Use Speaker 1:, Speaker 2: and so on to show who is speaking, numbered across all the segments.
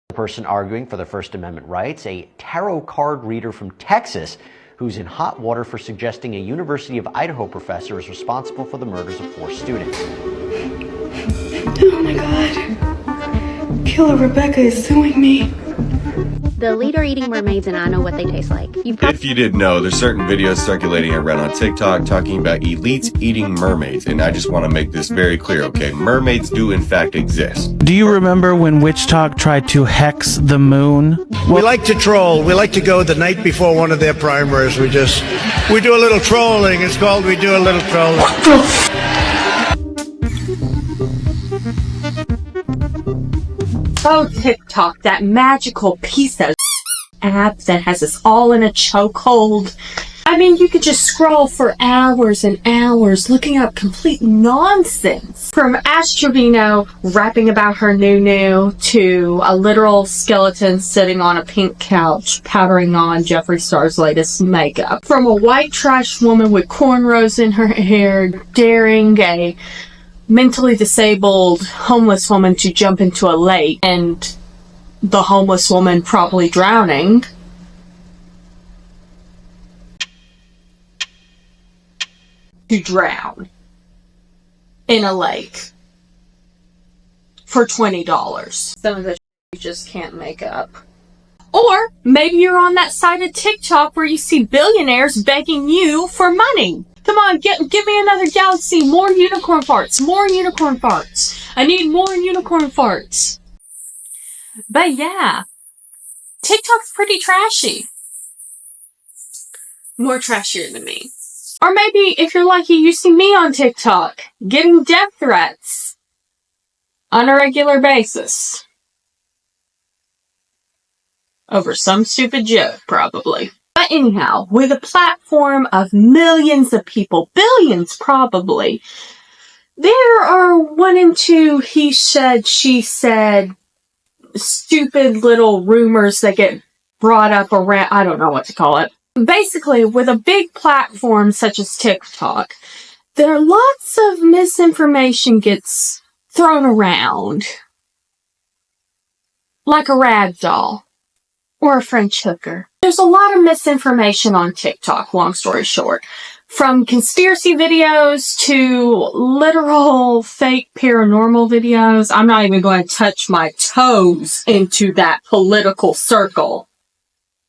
Speaker 1: The person arguing for the First Amendment rights, a tarot card reader from Texas who's in hot water for suggesting a University of Idaho professor is responsible for the murders of 4 students.
Speaker 2: Oh my God. Killer Rebecca is suing me.
Speaker 3: The elite are eating mermaids and I know what they taste like.
Speaker 4: If you didn't know, there's certain videos circulating around on TikTok talking about elites eating mermaids, and I just want to make this very clear, okay? Mermaids do in fact exist.
Speaker 5: Do you remember when Witch Talk tried to hex the moon?
Speaker 6: We like to troll. We like to go the night before one of their primers. We do a little trolling. It's called We Do a Little Trolling.
Speaker 7: Oh, TikTok, that magical piece of app that has us all in a chokehold. I mean, you could just scroll for hours and hours looking up complete nonsense. From Astrovino rapping about her noo-noo to a literal skeleton sitting on a pink couch powdering on Jeffree Star's latest makeup. From a white trash woman with cornrows in her hair daring a mentally disabled homeless woman to jump into a lake and the homeless woman probably drowning. To drown in a lake for $20. Some of the you just can't make up. Or maybe you're on that side of TikTok where you see billionaires begging you for money. Come on, give me another galaxy, more unicorn farts, more unicorn farts. I need more unicorn farts. But yeah, TikTok's pretty trashy. More trashier than me. Or maybe, if you're lucky, you see me on TikTok getting death threats on a regular basis. Over some stupid joke, probably. But anyhow, with a platform of millions of people, billions probably, there are 1 and 2 he said, she said, stupid little rumors that get brought up around, I don't know what to call it. Basically, with a big platform such as TikTok, there are lots of misinformation gets thrown around. Like a rag doll. Or a French hooker. There's a lot of misinformation on TikTok, long story short. From conspiracy videos to literal fake paranormal videos. I'm not even going to touch my toes into that political circle.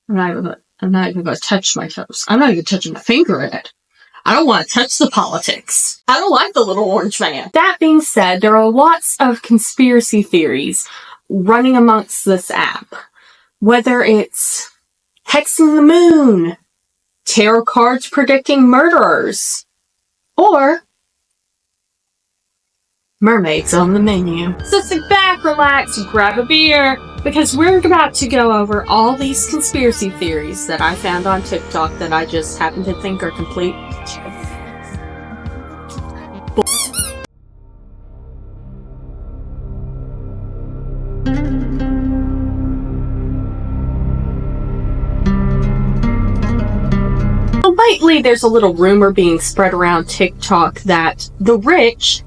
Speaker 7: I'm not even going to touch my toes. I'm not even touching my finger in it. I don't want to touch the politics. I don't like the little orange man. That being said, there are lots of conspiracy theories running amongst this app. Whether it's hexing the moon, tarot cards predicting murderers, or mermaids on the menu. So sit back, relax, grab a beer, because we're about to go over all these conspiracy theories that I found on TikTok that I just happen to think are complete. Lately, there's a little rumor being spread around TikTok that the rich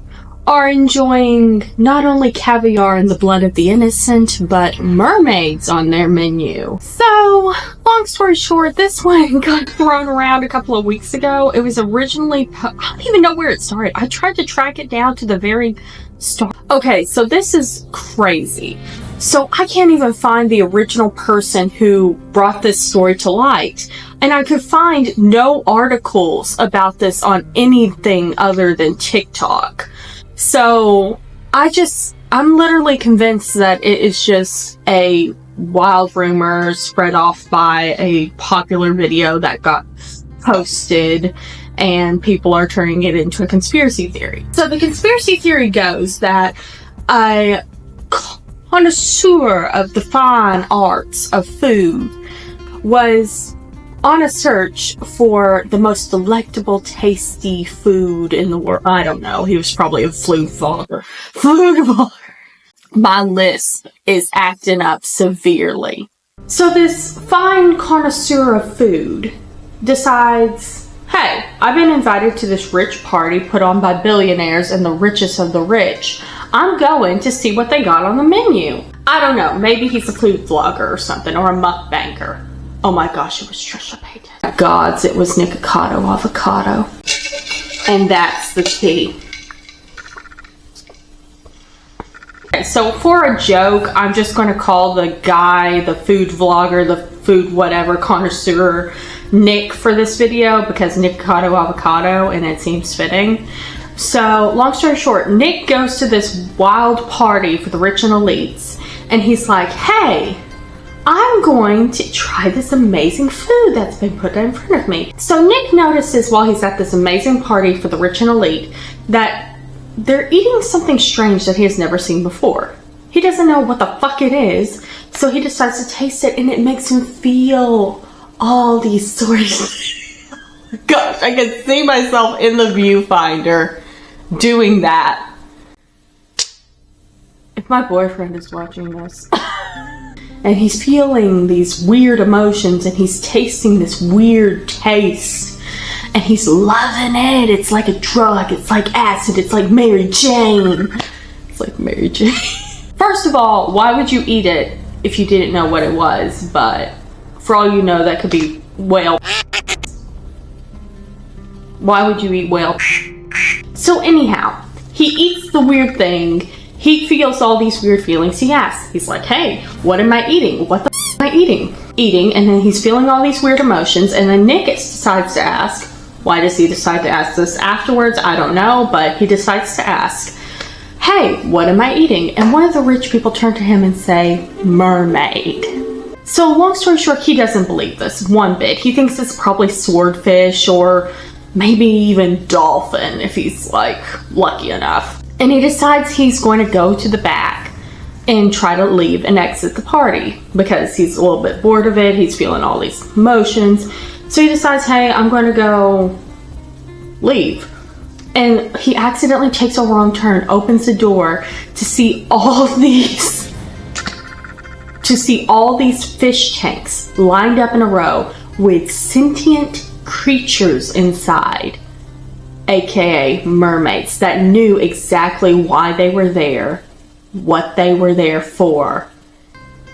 Speaker 7: are enjoying not only caviar and the blood of the innocent, but mermaids on their menu. So, long story short, this one got thrown around a couple of weeks ago. It was originally, I don't even know where it started. I tried to track it down to the very start. Okay, so this is crazy. So I can't even find the original person who brought this story to light. And I could find no articles about this on anything other than TikTok. So I'm literally convinced that it is just a wild rumor spread off by a popular video that got posted and people are turning it into a conspiracy theory. So the conspiracy theory goes that a connoisseur of the fine arts of food was on a search for the most delectable, tasty food in the world. I don't know. He was probably a food vlogger. My lisp is acting up severely. So this fine connoisseur of food decides, hey, I've been invited to this rich party put on by billionaires and the richest of the rich. I'm going to see what they got on the menu. I don't know, maybe he's a food vlogger or something, or a mukbanger. Oh my gosh, it was Trisha Paytas. Gods, it was Nikocado Avocado. And that's the tea. Okay, so for a joke, I'm just going to call the guy, the food vlogger, the food whatever connoisseur, Nick for this video, because Nikocado Avocado, and it seems fitting. So, long story short, Nick goes to this wild party for the rich and elites, and he's like, hey, I'm going to try this amazing food that's been put in front of me. So Nick notices while he's at this amazing party for the rich and elite that they're eating something strange that he has never seen before. He doesn't know what the fuck it is, so he decides to taste it, and it makes him feel all these sorts of... Gosh, I can see myself in the viewfinder doing that. If my boyfriend is watching this and he's feeling these weird emotions and he's tasting this weird taste and he's loving it, it's like a drug, it's like acid, it's like Mary Jane. It's like Mary Jane. First of all, why would you eat it if you didn't know what it was? But for all you know, that could be whale. Why would you eat whale? So anyhow, he eats the weird thing. He feels all these weird feelings. He asks, he's like, hey, what am I eating? What the f am I eating? And then he's feeling all these weird emotions, and then Nick decides to ask. Why does he decide to ask this afterwards? I don't know, but he decides to ask, hey, what am I eating? And one of the rich people turn to him and say, mermaid. So long story short, he doesn't believe this one bit. He thinks it's probably swordfish or maybe even dolphin if he's like lucky enough. And he decides he's going to go to the back and try to leave and exit the party because he's a little bit bored of it. He's feeling all these emotions. So he decides, hey, I'm going to go leave. And he accidentally takes a wrong turn, opens the door to see all these fish tanks lined up in a row with sentient creatures inside. AKA mermaids that knew exactly why they were there, what they were there for,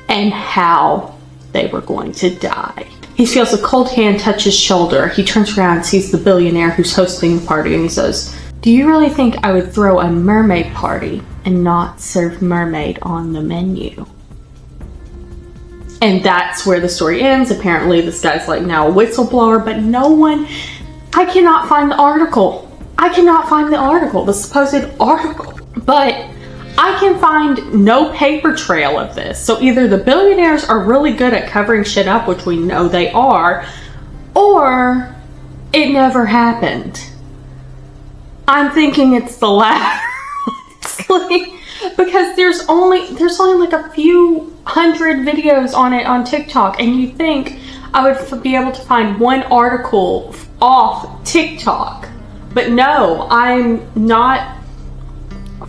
Speaker 7: and how they were going to die. He feels a cold hand touch his shoulder. He turns around and sees the billionaire who's hosting the party, and he says, do you really think I would throw a mermaid party and not serve mermaid on the menu? And that's where the story ends. Apparently this guy's like now a whistleblower, but no one... I cannot find the article. The supposed article. But I can find no paper trail of this. So either the billionaires are really good at covering shit up, which we know they are, or it never happened. I'm thinking it's the latter. Because there's only like a few hundred videos on it on TikTok, and you think I would be able to find one article off TikTok. But no, I'm not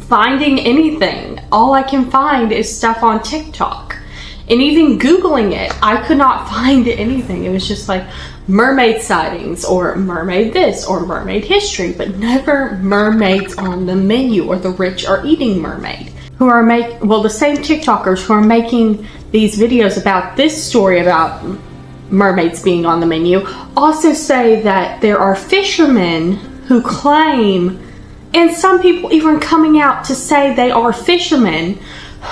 Speaker 7: finding anything. All I can find is stuff on TikTok. And even Googling it, I could not find anything. It was just like mermaid sightings or mermaid this or mermaid history, but never mermaids on the menu or the rich are eating mermaid. The same TikTokers who are making these videos about this story about mermaids being on the menu also say that there are fishermen who claim, and some people even coming out to say they are fishermen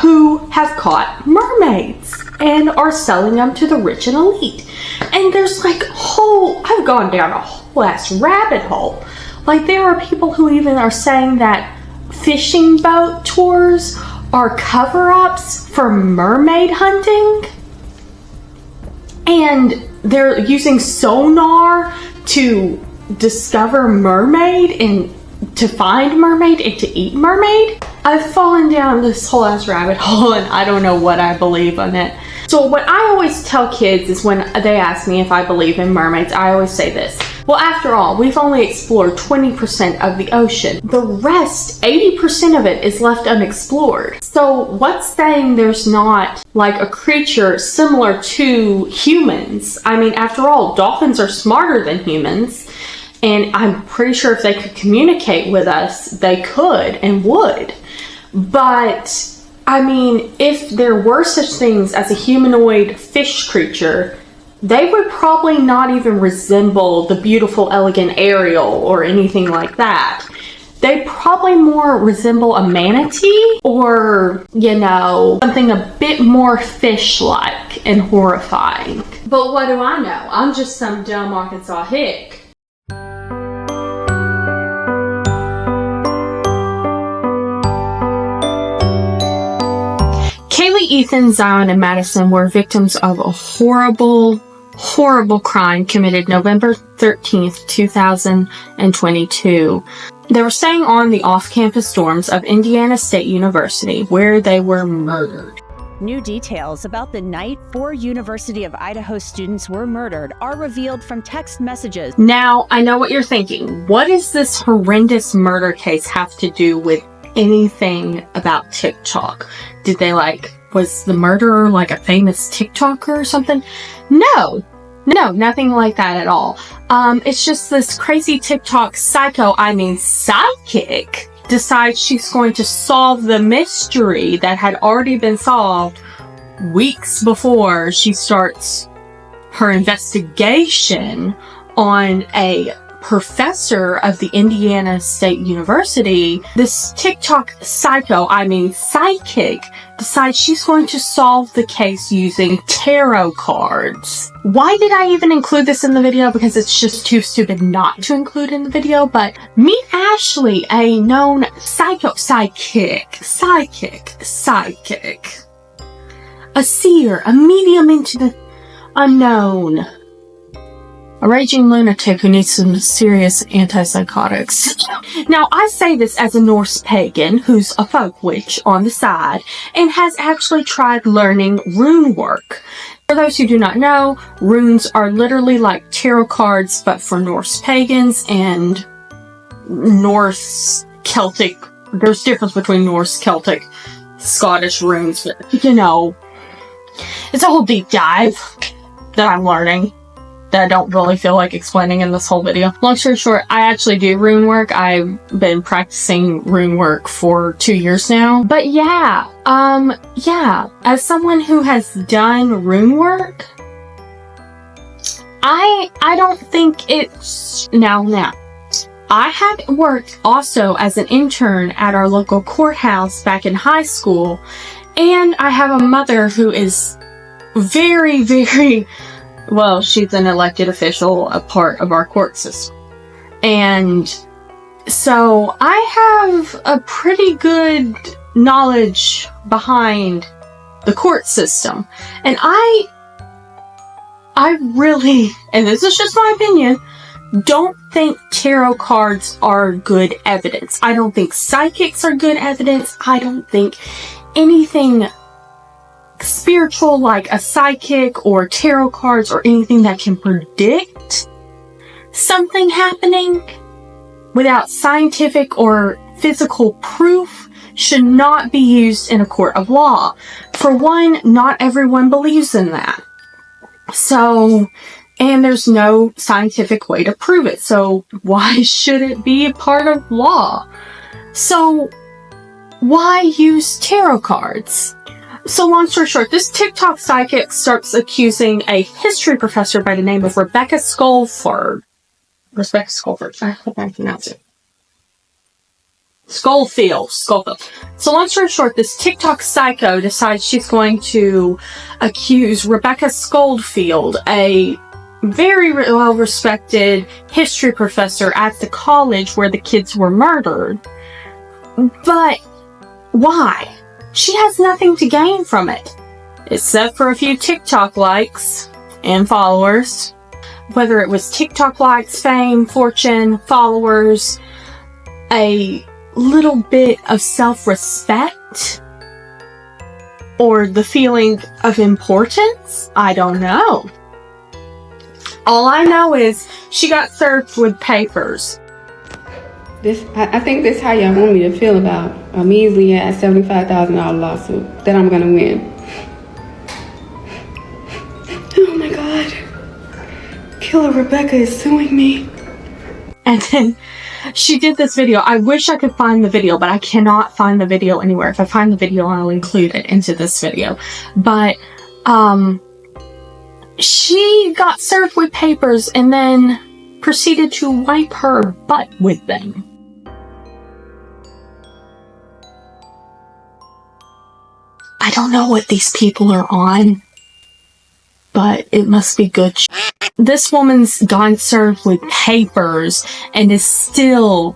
Speaker 7: who have caught mermaids and are selling them to the rich and elite. And there's like I've gone down a whole ass rabbit hole. Like there are people who even are saying that fishing boat tours are cover-ups for mermaid hunting. And they're using sonar to discover mermaid and to find mermaid and to eat mermaid. I've fallen down this whole ass rabbit hole and I don't know what I believe on it. So what I always tell kids is when they ask me if I believe in mermaids, I always say this. Well, after all, we've only explored 20% of the ocean. The rest, 80% of it, is left unexplored. So what's saying there's not like a creature similar to humans? I mean, after all, dolphins are smarter than humans. And I'm pretty sure if they could communicate with us, they could and would. But I mean, if there were such things as a humanoid fish creature, they would probably not even resemble the beautiful, elegant Ariel or anything like that. They probably more resemble a manatee or, you know, something a bit more fish-like and horrifying. But what do I know? I'm just some dumb Arkansas hick. Kaylee, Ethan, Zion, and Madison were victims of a horrible crime committed November 13th, 2022. They were staying on the off-campus dorms of Indiana State University, where they were murdered.
Speaker 8: New details about the night 4 University of Idaho students were murdered are revealed from text messages.
Speaker 7: Now, I know what you're thinking. What does this horrendous murder case have to do with anything about TikTok? Did they was the murderer like a famous TikToker or something? No, nothing like that at all. It's just this crazy TikTok sidekick decides she's going to solve the mystery that had already been solved weeks before she starts her investigation on a professor of the Indiana State University. This TikTok sidekick decides she's going to solve the case using tarot cards. Why did I even include this in the video? Because it's just too stupid not to include in the video. But meet Ashley, a known sidekick, a seer, a medium into the unknown, a raging lunatic who needs some serious antipsychotics. Now, I say this as a Norse pagan who's a folk witch on the side and has actually tried learning rune work. For those who do not know, runes are literally like tarot cards, but for Norse pagans and Norse Celtic. There's difference between Norse, Celtic, Scottish runes, but you know, it's a whole deep dive that I'm learning that I don't really feel like explaining in this whole video. Long story short, I actually do rune work. I've been practicing rune work for 2 years now. But yeah, as someone who has done rune work, I don't think it's now. I have worked also as an intern at our local courthouse back in high school, and I have a mother who is very, very, well, she's an elected official, a part of our court system. And so I have a pretty good knowledge behind the court system. And I really, and this is just my opinion, don't think tarot cards are good evidence. I don't think psychics are good evidence. I don't think anything spiritual like a psychic or tarot cards or anything that can predict something happening without scientific or physical proof should not be used in a court of law. For one, not everyone believes in that. So, and there's no scientific way to prove it. So why should it be a part of law? So why use tarot cards? So long story short, this TikTok psychic starts accusing a history professor by the name of Rebecca Schofield. I hope I pronounce it. Schofield. So long story short, this TikTok psycho decides she's going to accuse Rebecca Schofield, a very well-respected history professor at the college where the kids were murdered. But why? She has nothing to gain from it, except for a few TikTok likes and followers. Whether it was TikTok likes, fame, fortune, followers, a little bit of self-respect, or the feeling of importance, I don't know. All I know is she got served with papers.
Speaker 2: I think this is how y'all want me to feel about a measly ass $75,000 lawsuit that I'm gonna win. Oh my God. Killer Rebecca is suing me.
Speaker 7: And then She did this video. I wish I could find the video, but I cannot find the video anywhere. If I find the video, I'll include it into this video. But, she got served with papers and then proceeded to wipe her butt with them. I don't know what these people are on, but it must be good. This woman's gone served with papers and is still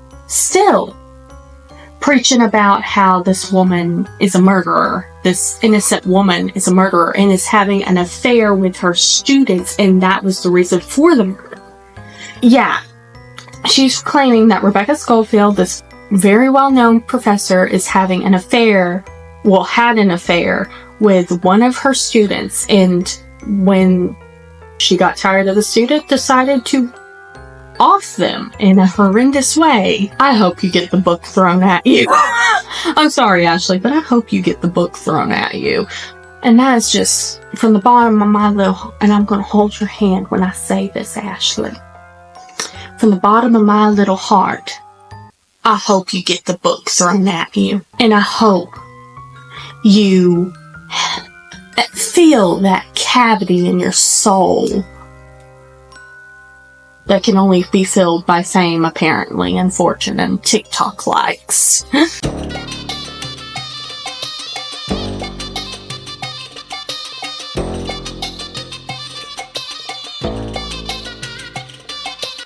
Speaker 7: preaching about how this woman is a murderer. This innocent woman is a murderer and is having an affair with her students, and that was the reason for the murder. Yeah, she's claiming that Rebecca Schofield, this very well-known professor, is having an affair, well, had an affair with one of her students, and when she got tired of the student, decided to off them in a horrendous way. I hope you get the book thrown at you. I'm sorry, Ashley, but I hope you get the book thrown at you. And that is just from the bottom of my little, and I'm going to hold your hand when I say this, Ashley. From the bottom of my little heart, I hope you get the book thrown at you. And I hope you feel that cavity in your soul that can only be filled by fame, apparently, and fortune and TikTok likes.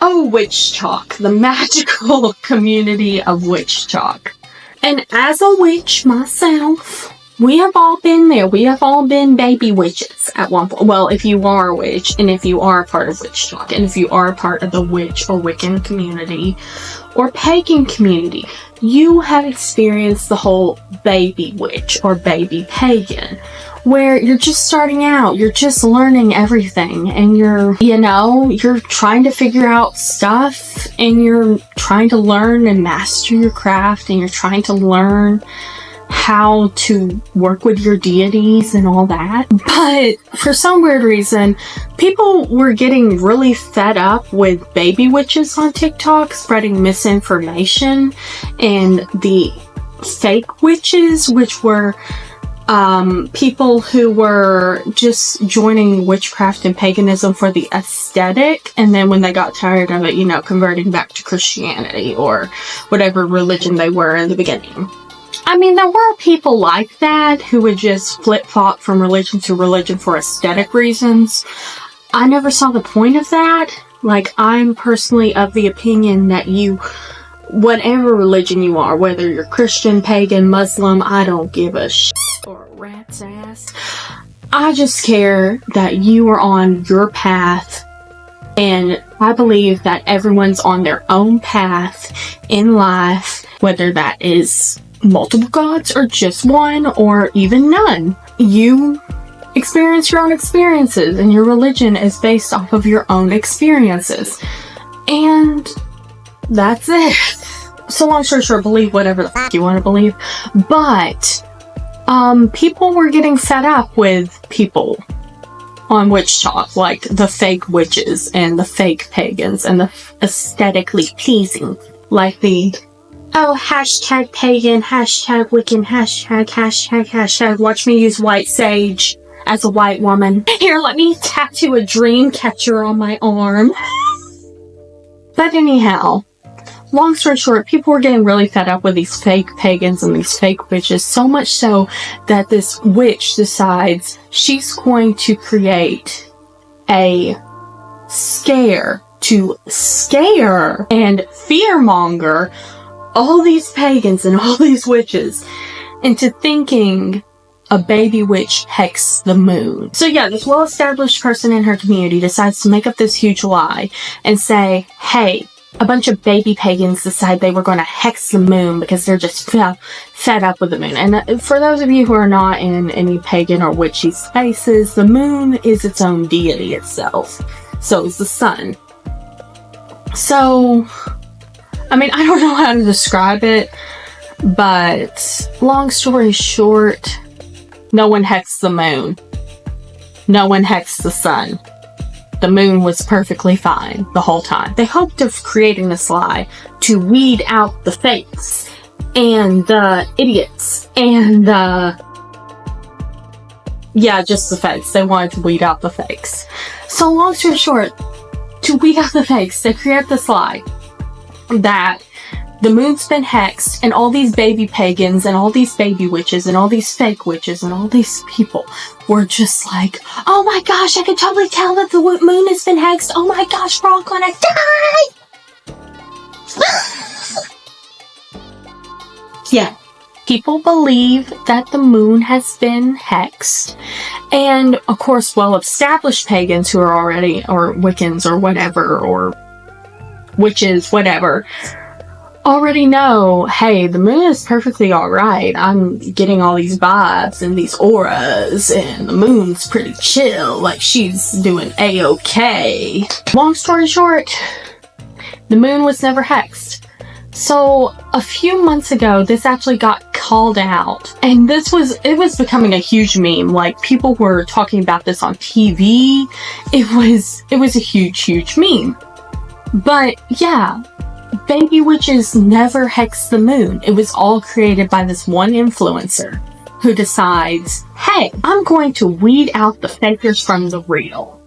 Speaker 7: Oh, Witch Talk, the magical community of Witch Talk. And as a witch myself, we have all been there. We have all been baby witches at one point. Well, if you are a witch, and if you are a part of Witch Talk, and if you are a part of the witch or Wiccan community, or pagan community, you have experienced the whole baby witch or baby pagan, where you're just starting out, you're just learning everything, and you're trying to figure out stuff, and you're trying to learn and master your craft, and you're trying to learn how to work with your deities and all that. But for some weird reason, people were getting really fed up with baby witches on TikTok spreading misinformation, and the fake witches, which were people who were just joining witchcraft and paganism for the aesthetic, and then when they got tired of it, converting back to Christianity or whatever religion they were in the beginning. I mean, there were people like that who would just flip-flop from religion to religion for aesthetic reasons. I never saw the point of that. Like, I'm personally of the opinion that whatever religion you are, whether you're Christian, pagan, Muslim, I don't give a shit or a rat's ass. I just care that you are on your path, and I believe that everyone's on their own path in life, whether that is multiple gods or just one or even none. You experience your own experiences, and your religion is based off of your own experiences. And that's it. So long story short, believe whatever the f*** you want to believe. But people were getting fed up with people on Witch Talk, like the fake witches and the fake pagans and the aesthetically pleasing, like the hashtag pagan, hashtag Wiccan, hashtag, watch me use white sage as a white woman. Here, let me tattoo a dream catcher on my arm. But anyhow, long story short, people were getting really fed up with these fake pagans and these fake witches, so much so that this witch decides she's going to create a scare to scare and fearmonger all these pagans and all these witches into thinking a baby witch hexed the moon. So yeah, this well-established person in her community decides to make up this huge lie and say, hey, a bunch of baby pagans decide they were going to hex the moon because they're just fed up with the moon. And for those of you who are not in any pagan or witchy spaces, the moon is its own deity itself. So is the sun. So, I mean, I don't know how to describe it, but long story short, no one hexed the moon. No one hexed the sun. the moon was perfectly fine the whole time. They hoped of creating this lie to weed out the fakes and the idiots and just the fakes. They wanted to weed out the fakes. So long story short, to weed out the fakes, they create this lie that the moon's been hexed, and all these baby pagans, and all these baby witches, and all these fake witches, and all these people were just like, oh my gosh, I can totally tell that the moon has been hexed. Oh my gosh, we're all gonna die! Yeah. People believe that the moon has been hexed. And, of course, well-established pagans who are already, or Wiccans, or whatever, or witches, whatever, already know, hey, the moon is perfectly alright. I'm getting all these vibes and these auras, and the moon's pretty chill, like she's doing a-okay. Long story short, the moon was never hexed. So, a few months ago, this actually got called out, and it was becoming a huge meme. Like, people were talking about this on TV. It was a huge meme. But, yeah, baby witches never hexed the moon. It was all created by this one influencer who decides, hey, I'm going to weed out the fakers from the real.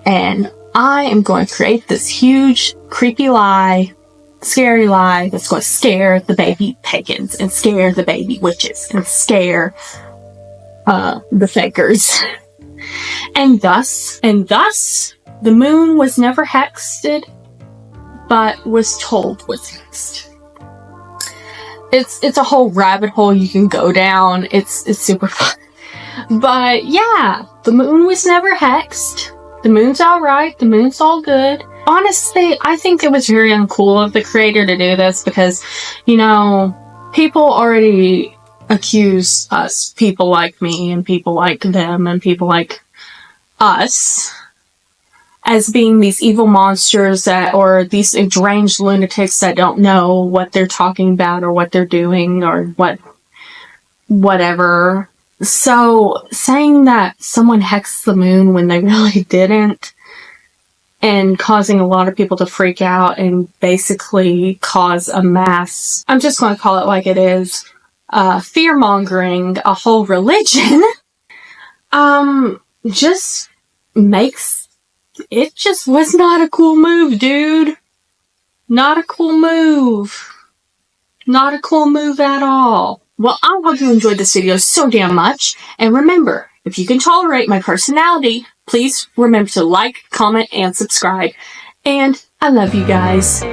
Speaker 7: And I am going to create this huge, creepy lie, scary lie that's going to scare the baby pagans and scare the baby witches and scare the fakers. And thus, the moon was never hexed, but was told was hexed. It's a whole rabbit hole you can go down. It's super fun. But yeah, the moon was never hexed. The moon's alright. The moon's all good. Honestly, I think it was very uncool of the creator to do this because, you know, people already accuse us, people like me and people like them and people like us, as being these evil monsters or these deranged lunatics that don't know what they're talking about or what they're doing or whatever. So, saying that someone hexed the moon when they really didn't, and causing a lot of people to freak out and basically cause a mass, I'm just going to call it like it is, fear-mongering a whole religion, just makes, it just was not a cool move, dude. Not a cool move. Not a cool move at all. Well, I hope you enjoyed this video so damn much, and remember, if you can tolerate my personality, please remember to like, comment, and subscribe. And I love you guys.